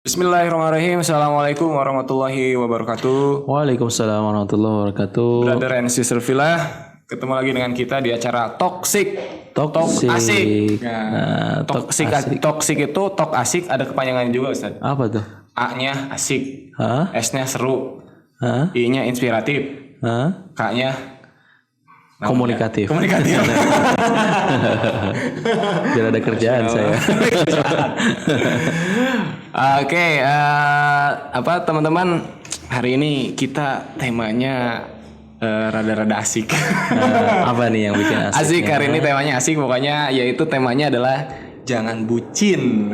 Bismillahirrahmanirrahim. Assalamualaikum warahmatullahi wabarakatuh. Waalaikumsalam warahmatullahi wabarakatuh. Brother and Sister Villa, ketemu lagi dengan kita di acara Toxic. Talk asik. Nah, toxic itu talk asik ada kepanjangannya juga, Ustaz. Apa tuh? A-nya asik, Hah? S-nya seru, Hah? I-nya inspiratif, Hah? K-nya Komunikatif. Komunikatif. Biar ada kerjaan saya. Oke, apa teman-teman, hari ini kita temanya rada-rada asik. Apa nih yang bikin asik? Asik hari ini temanya asik, pokoknya yaitu temanya adalah jangan bucin.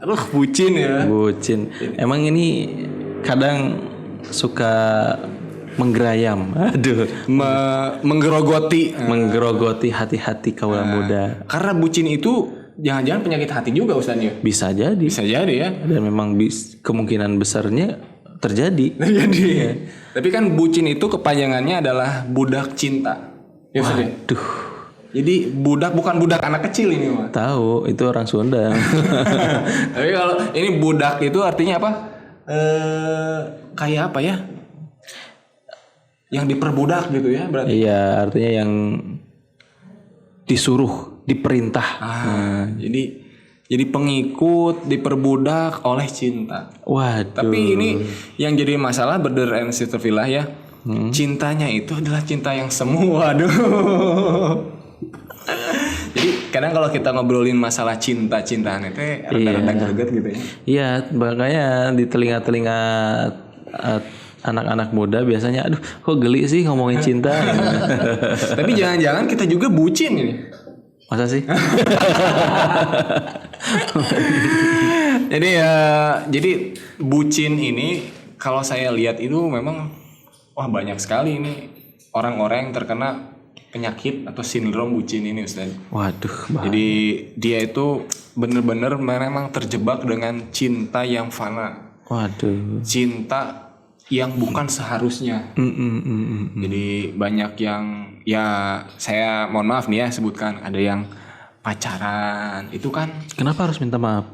Aduh, bucin ya. Bucin. Emang ini kadang suka menggerayam. Aduh, menggerogoti hati-hati kaula muda. Karena bucin itu jangan-jangan penyakit hati juga, Ustaz ya. Bisa jadi. Bisa jadi ya. Dan memang kemungkinan besarnya terjadi. Jadi. Tapi kan bucin itu kepanjangannya adalah budak cinta. Ya, Ustaz ya? Waduh. Jadi budak bukan budak anak kecil ini, mah. Tahu, itu orang Sunda. Tapi kalau ini budak itu artinya apa? Kayak apa ya? Yang diperbudak gitu ya berarti. Iya, artinya yang disuruh, diperintah. Jadi pengikut, diperbudak oleh cinta. Waduh. Tapi ini yang jadi masalah Brother and Sister Villa ya. Cintanya itu adalah cinta yang semu. Waduh. Jadi kadang kalau kita ngobrolin masalah cinta-cintaan itu rada-rada greget gitu ya. Iya, makanya di telinga-telinga anak-anak muda biasanya, aduh kok geli sih ngomongin cinta. Tapi jangan-jangan kita juga bucin ini. Masa sih? Jadi bucin ini kalau saya lihat itu memang banyak sekali ini orang-orang yang terkena penyakit atau sindrom bucin ini, Ustaz. Waduh, bahaya. Jadi dia itu benar-benar memang terjebak dengan cinta yang fana. Waduh. Cinta yang bukan seharusnya. Jadi banyak yang saya mohon maaf nih ya sebutkan, ada yang pacaran itu kan. Kenapa harus minta maaf?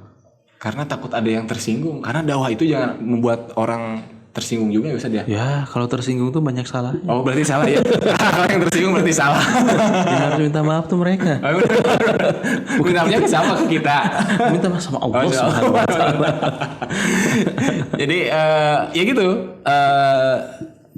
Karena takut ada yang tersinggung. Karena dakwah itu jangan membuat orang tersinggung juga ya, Ustaz ya. Ya, kalau tersinggung tuh banyak salah. Oh, berarti salah ya. Kalau yang tersinggung berarti salah. Yang harus minta maaf tuh mereka. Minta ke siapa? Ke kita. Minta maaf sama Allah Subhanahu wa taala. Jadi ya gitu.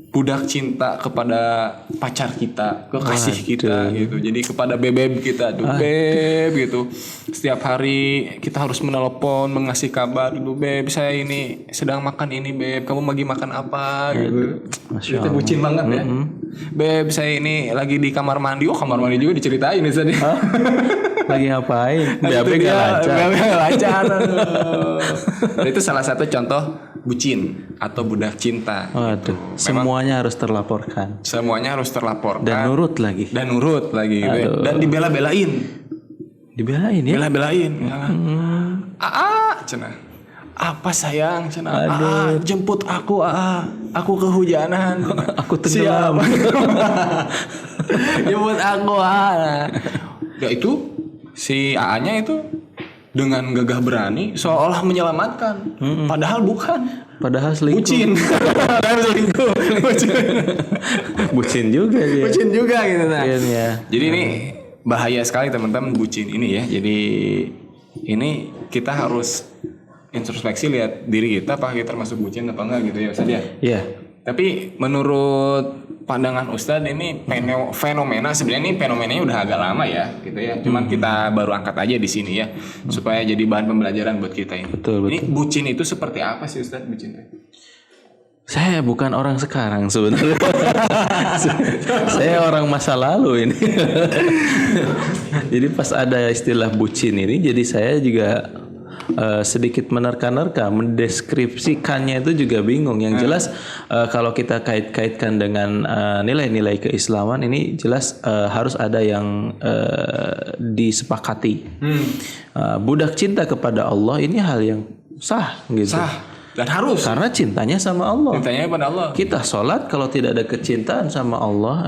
Budak cinta kepada pacar kita, kekasih kita gitu. Jadi kepada bebek kita, beb gitu. Setiap hari kita harus menelepon, mengasih kabar, beb saya ini sedang makan ini, beb kamu lagi makan apa gitu. Itu bucin banget ya. Beb saya ini lagi di kamar mandi. Oh, kamar mandi juga diceritain nih tadi. Lagi ngapain? BAB gak lancar. Itu salah satu contoh bucin atau budak cinta. Waduh, semuanya harus terlaporkan. Semuanya harus terlaporkan. Dan nurut lagi. Gitu ya. Dan dibela-belain. Dibelain ya? Bela-belain. Cenah. Apa sayang, cenah. Jemput aku, Aku kehujanan. Aku tenggelam. Jemput aku, Ya itu si A-nya itu dengan gagah berani seolah menyelamatkan, padahal bukan. Padahal selingkuh. Bucin. Selingkuh. Bucin juga dia. Bucin juga gitu nah. Ya. Jadi ini bahaya sekali teman-teman bucin ini ya. Jadi ini kita harus introspeksi lihat diri kita, apakah kita termasuk bucin apa enggak gitu ya, Ustaz ya. Iya. Tapi menurut pandangan Ustadz ini fenomena, sebenarnya ini fenomenanya udah agak lama ya gitu ya. Cuman kita baru angkat aja di sini ya supaya jadi bahan pembelajaran buat kita ini. Betul. Ini bucin itu seperti apa sih Ustadz bucin? Saya bukan orang sekarang sebenarnya. Saya orang masa lalu ini. Jadi pas ada istilah bucin ini, jadi saya juga sedikit menerka-nerka, mendeskripsikannya itu juga bingung. Yang jelas kalau kita kait-kaitkan dengan nilai-nilai keislaman ini jelas harus ada yang disepakati. Budak cinta kepada Allah ini hal yang sah gitu. Sah dan harus. Karena cintanya sama Allah. Cintanya pada Allah. Kita sholat kalau tidak ada kecintaan sama Allah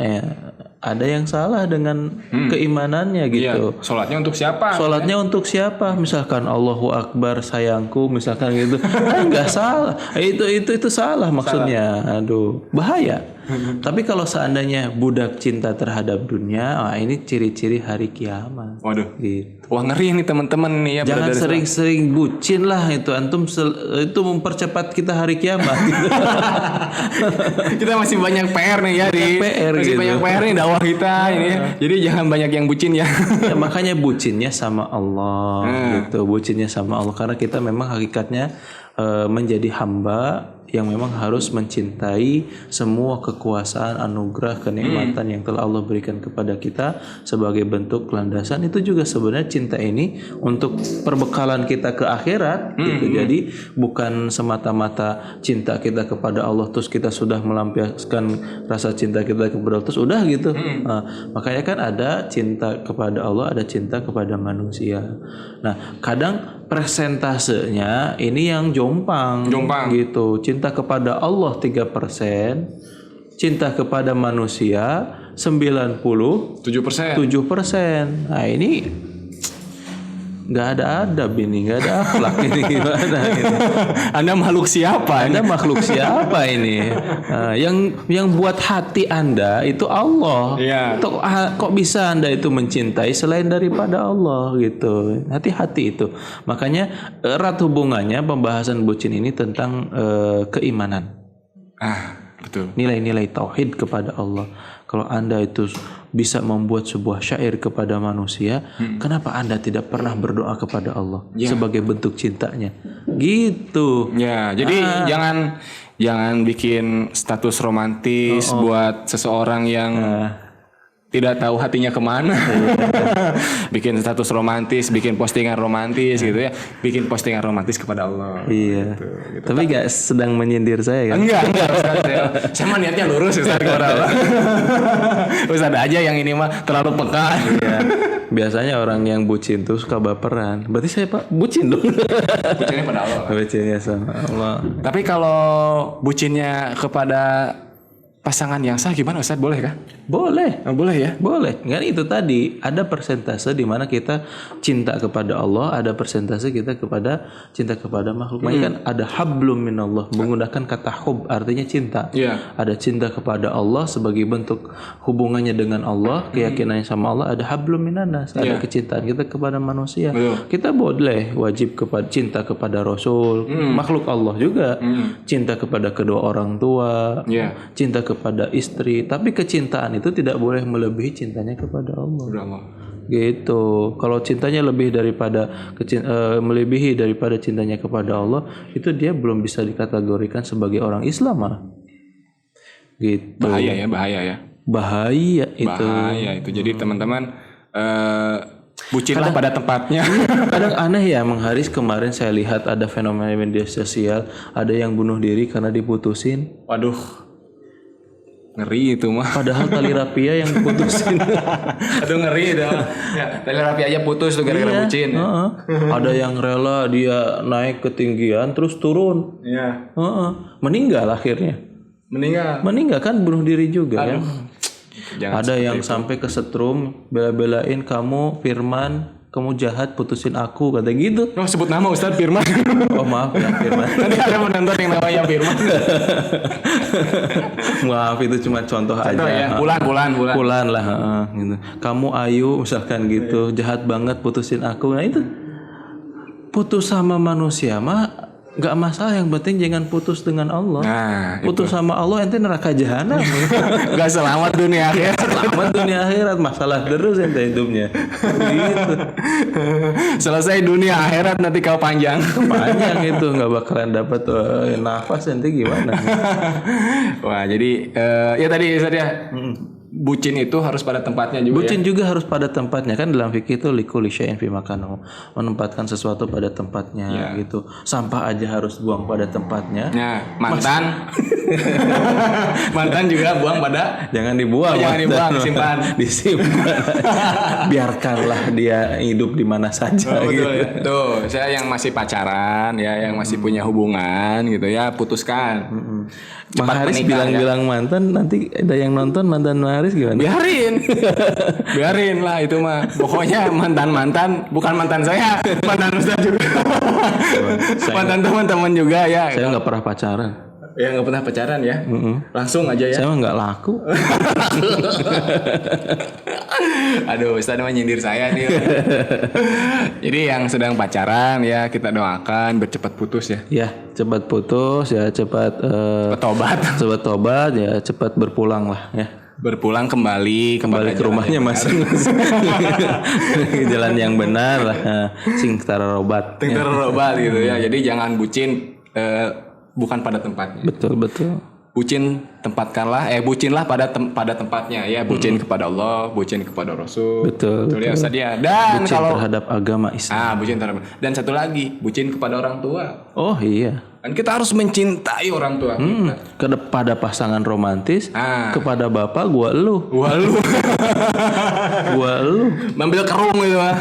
ada yang salah dengan keimanannya gitu. Iya, sholatnya untuk siapa? Sholatnya untuk siapa? Misalkan Allahu Akbar sayangku, misalkan gitu. Nggak salah. Itu salah maksudnya. Aduh, bahaya. Tapi kalau seandainya budak cinta terhadap dunia, ini ciri-ciri hari kiamat. Waduh. Gitu. Wah, ngeri nih teman-teman nih ya. Jangan sering-sering bucin lah itu. Antum itu mempercepat kita hari kiamat. Gitu. Kita masih banyak PR nih ya masih gitu. banyak PR nih dakwah kita ini ya. Jadi jangan banyak yang bucin ya. Ya makanya bucinnya sama Allah gitu. Bucinnya sama Allah karena kita memang hakikatnya menjadi hamba yang memang harus mencintai semua kekuasaan, anugerah, kenikmatan yang telah Allah berikan kepada kita sebagai bentuk landasan. Itu juga sebenarnya cinta ini untuk perbekalan kita ke akhirat gitu. Jadi bukan semata-mata cinta kita kepada Allah terus kita sudah melampiaskan rasa cinta kita kepada Allah terus udah gitu. Nah, makanya kan ada cinta kepada Allah, ada cinta kepada manusia. Nah, kadang persentasenya ini yang jompang. Gitu. Cinta kepada Allah 3%, cinta kepada manusia 97%. Nah, ini nggak ada adab ini, nggak ada akhlak ini gimana ini. Anda makhluk siapa? Anda makhluk siapa ini? Nah, yang buat hati Anda itu Allah. Iya. Kok bisa Anda itu mencintai selain daripada Allah gitu? Hati-hati itu. Makanya erat hubungannya pembahasan bucin ini tentang keimanan. Betul. Nilai-nilai tauhid kepada Allah. Kalau Anda itu bisa membuat sebuah syair kepada manusia, kenapa Anda tidak pernah berdoa kepada Allah sebagai bentuk cintanya? Gitu. Ya, jadi jangan bikin status romantis buat seseorang yang tidak tahu hatinya kemana. Bikin status romantis, bikin postingan romantis gitu ya. Bikin postingan romantis kepada Allah. Iya. Gitu. Tapi gak sedang menyindir saya kan? Enggak Ustaz. Saya mah niatnya lurus Ustaz kepada Allah. Ustaz aja yang ini mah terlalu peka. Iya. Biasanya orang yang bucin tuh suka baperan. Berarti saya Pak bucin dong. Bucinnya pada Allah. Bucinnya sama Allah. Tapi kalau bucinnya kepada pasangan yang sah gimana Ustaz? Boleh kah? Boleh. Boleh ya? Boleh. Kan itu tadi ada persentase di mana kita cinta kepada Allah, ada persentase kita cinta kepada makhluk. Makanya kan ada hablum minallah, menggunakan kata hub artinya cinta. Iya. Ada cinta kepada Allah sebagai bentuk hubungannya dengan Allah, keyakinannya sama Allah, ada hablum minanas, ada kecintaan kita kepada manusia. Kita boleh wajib cinta kepada Rasul, makhluk Allah juga. Cinta kepada kedua orang tua, cinta kepada istri, tapi kecintaan itu tidak boleh melebihi cintanya kepada Allah. Gitu. Kalau cintanya melebihi daripada cintanya kepada Allah, itu dia belum bisa dikategorikan sebagai orang Islam. Gitu. Bahaya ya. Bahaya itu. Jadi teman-teman bucinlah pada tempatnya. Kadang aneh ya, Mang Haris, kemarin saya lihat ada fenomena media sosial, ada yang bunuh diri karena diputusin. Waduh. Ngeri itu mah. Padahal tali rapia yang diputusin. Aduh ngeri dah. Ya, tali rapia aja putus tuh gara-gara bucin. Ada yang rela dia naik ketinggian terus turun. Iya. Meninggal akhirnya. Meninggal kan bunuh diri juga. Aduh. Ya. Ada yang sampai kesetrum bela-belain kamu Firman, kamu jahat putusin aku kata gitu. Oh, sebut nama Ustadz Firman. Oh maaf ya Firman. Nanti ada penonton yang namanya Firman. Maaf itu cuma contoh aja. Ya. Pulan lah gitu. Kamu Ayu misalkan gitu, jahat banget putusin aku. Nah itu putus sama manusia mah nggak masalah, yang penting jangan putus dengan Allah. Putus sama Allah ente neraka jahanam. Nggak selamat dunia akhirat. Selamat dunia akhirat, masalah terus ente hidupnya. Gitu. Selesai dunia akhirat nanti kau panjang itu nggak bakalan dapat nafas ente gimana. Wah jadi ya tadi saya bucin itu harus pada tempatnya juga. Bucin juga harus pada tempatnya, kan dalam fikih itu likulli syai'in fi makanahu, menempatkan sesuatu pada tempatnya gitu. Sampah aja harus buang pada tempatnya. Ya, mantan juga buang pada, jangan dibuang, disimpan. Biarkanlah dia hidup di mana saja. Betul gitu. Ya. Tuh, saya yang masih pacaran ya, yang masih punya hubungan gitu ya, putuskan. Mang Haris bilang-bilang mantan, nanti ada yang nonton mantan Mang Haris gimana? Biarin lah itu mah. Pokoknya mantan bukan mantan saya, mantan Ustaz juga. Mantan teman-teman juga ya. Saya nggak pernah pacaran. Ya nggak pernah pacaran ya. Langsung aja ya. Saya mah nggak laku. Aduh, Ustaz mah nyindir saya nih. Jadi yang sedang pacaran ya kita doakan bercepat putus ya. Ya, cepat putus ya, cepat Tobat. cepat tobat ya, cepat berpulang lah ya. Berpulang kembali Ke rumahnya masing-masing. Jalan yang benar lah. Sing tararobat. Terobat gitu ya. Jadi jangan bucin bukan pada tempatnya. Betul. Bucinlah pada tempatnya ya. Bucin kepada Allah, bucin kepada Rasul. Betul. Ya Ustaz ya. Dan Bucin kalau terhadap agama Islam. bucin terhadap. Dan satu lagi, bucin kepada orang tua. Oh iya. Dan kita harus mencintai orang tua kita. Kepada pasangan romantis, kepada bapak gua lu. Wah lu Gua lu. ambil kerung gitu mah.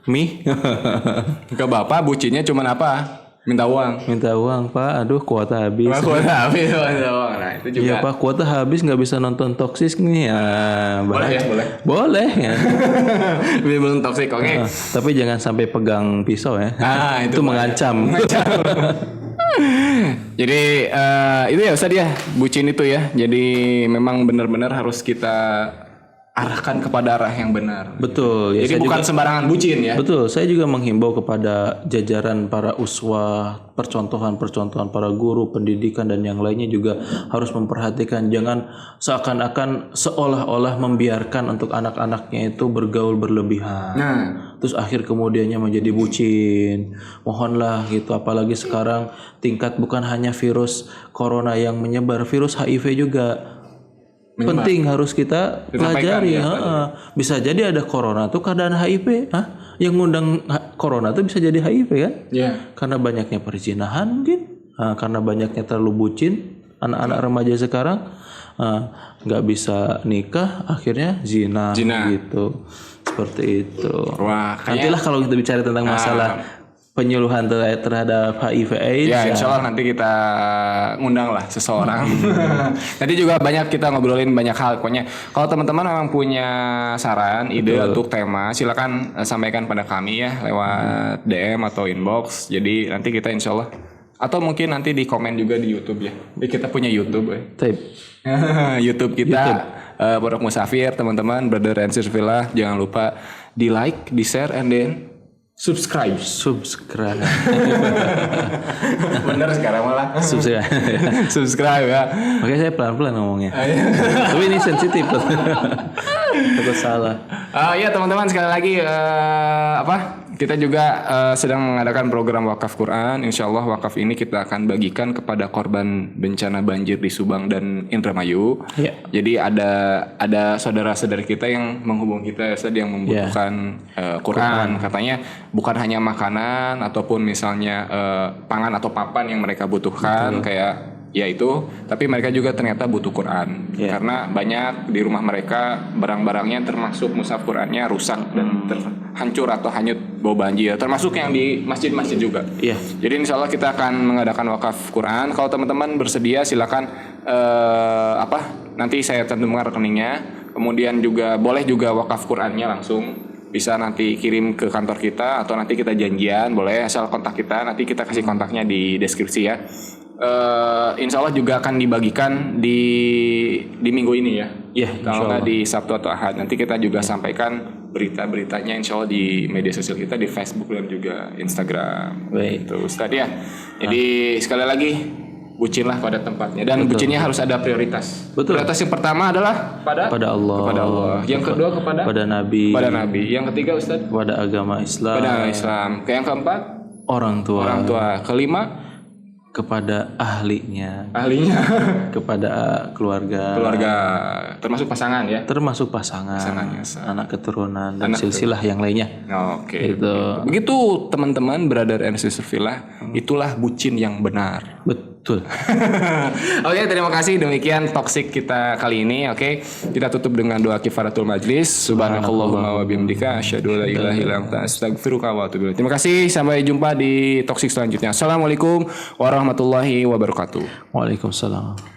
Mi. Ke bapak bucinnya cuman apa? Minta uang. Minta uang, Pak. Aduh, kuota habis. Minta uang. Nah, itu juga. Iya, Pak, kuota habis nggak bisa nonton Toxic nih. Boleh ya, boleh. Boleh ya. Belum toksik, oke. Tapi jangan sampai pegang pisau ya. Itu mengancam. Jadi itu ya Ustaz ya, bucin itu ya. Jadi memang benar-benar harus kita arahkan kepada arah yang benar. Betul. Ya, jadi bukan sembarangan bucin ya. Betul. Saya juga menghimbau kepada jajaran para uswah, percontohan para guru, pendidikan dan yang lainnya juga harus memperhatikan. Jangan seakan-akan seolah-olah membiarkan untuk anak-anaknya itu bergaul berlebihan. Terus akhir kemudiannya menjadi bucin. Mohonlah gitu. Apalagi sekarang tingkat bukan hanya virus corona yang menyebar, virus HIV juga penting harus kita pelajari. Bisa jadi ada corona tuh keadaan HIV. Yang ngundang corona tuh bisa jadi HIV kan? Karena banyaknya perzinahan mungkin. Karena banyaknya terlalu bucin anak-anak remaja sekarang nggak bisa nikah, akhirnya zina. Gitu. Seperti itu. Wah, nantilah kalau kita bicara tentang masalah penyuluhan terhadap HIV/AIDS. Ya, insya Allah nanti kita ngundang lah seseorang. Nanti juga banyak kita ngobrolin banyak hal. Pokoknya kalau teman-teman memang punya saran, ide untuk tema, silakan sampaikan pada kami ya lewat DM atau inbox. Jadi nanti kita insya Allah, atau mungkin nanti di komen juga di YouTube ya. Jadi kita punya YouTube ya. YouTube kita Pondok Musafir, teman-teman, Brother and Sister Villa. Jangan lupa di like, di share, and then subscribe. Bener sekarang malah. Subscribe ya. Oke, saya pelan-pelan ngomongnya. Tapi ini sensitif. Takut salah. Ya teman-teman, sekali lagi kita juga sedang mengadakan program wakaf Quran. Insya Allah wakaf ini kita akan bagikan kepada korban bencana banjir di Subang dan Indramayu. Jadi ada saudara-saudara kita yang menghubungi kita yang membutuhkan Quran. Katanya bukan hanya makanan ataupun misalnya pangan atau papan yang mereka butuhkan kayak ya itu, tapi mereka juga ternyata butuh Quran karena banyak di rumah mereka barang-barangnya termasuk mushaf Qurannya rusak dan hancur atau hanyut bawa banjir, termasuk yang di masjid-masjid juga. Jadi insya Allah kita akan mengadakan wakaf Quran. Kalau teman-teman bersedia silakan nanti saya cantumkan rekeningnya. Kemudian juga boleh juga wakaf Qurannya langsung bisa nanti kirim ke kantor kita atau nanti kita janjian, boleh asal kontak kita, nanti kita kasih kontaknya di deskripsi ya. Insya Allah juga akan dibagikan di minggu ini ya. Kalau nggak di Sabtu atau Ahad, nanti kita juga sampaikan berita-beritanya insya Allah di media sosial kita, di Facebook dan juga Instagram. Itu Ustaz ya. Jadi sekali lagi bucinlah pada tempatnya dan bucinnya harus ada prioritas. Prioritas yang pertama adalah pada Allah. Yang kedua kepada Nabi. Yang ketiga Ustaz pada agama Islam. Yang keempat orang tua. Kelima kepada ahlinya. Kepada keluarga termasuk pasangan ya. Pasangannya, anak keturunan dan silsilah yang lainnya. Begitu teman-teman, Brother and Sister Villa, itulah bucin yang benar. Betul. Oke, terima kasih. Demikian toksik kita kali ini. Oke, kita tutup dengan doa kifaratul majlis. Subhanakallahumma wa bihamdika asyhadu an la ilaha illa anta astaghfiruka wa atubu ilaik. Terima kasih. Sampai jumpa di toksik selanjutnya. Assalamualaikum warahmatullahi wabarakatuh. Waalaikumsalam.